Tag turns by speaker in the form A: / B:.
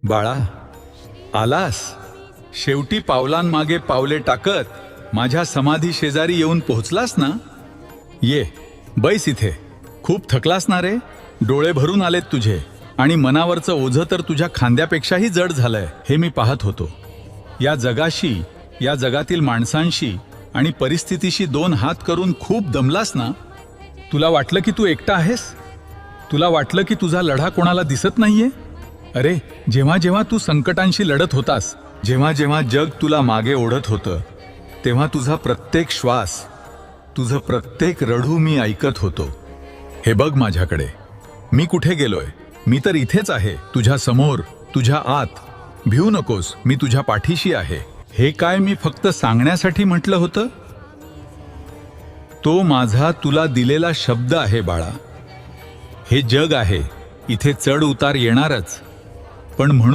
A: बाळा, आलास शेवटी. पावलांमागे पावले टाकत माझ्या समाधी शेजारी येऊन पोहोचलास ना. ये, बैस इथे. खूप थकलास ना रे. डोळे भरून आलेत तुझे आणि मनावरचं ओझं तर तुझ्या खांद्यापेक्षाही जड झालंय हे मी पाहत होतो. या जगाशी, या जगातील माणसांशी आणि परिस्थितीशी दोन हात करून खूप दमलास ना. तुला वाटलं की तू एकटा आहेस. तुला वाटलं की तुझा लढा कोणाला दिसत नाहीये. अरे, जेव्हा जेव्हा तू संकटांशी लढत होतास, जेव्हा जेव्हा जग तुला मागे ओढत होतं, तेव्हा तुझा प्रत्येक श्वास, तुझं प्रत्येक रडू मी ऐकत होतो. हे बघ माझ्याकडे. मी कुठे गेलोय? मी तर इथेच आहे, तुझ्या समोर, तुझ्या आत. भिवू नकोस, मी तुझ्या पाठीशी आहे. हे काय मी फक्त सांगण्यासाठी म्हटलं होतं? तो माझा तुला दिलेला शब्द आहे बाळा. हे जग आहे, इथे चढ उतार येणारच, पण म्हणून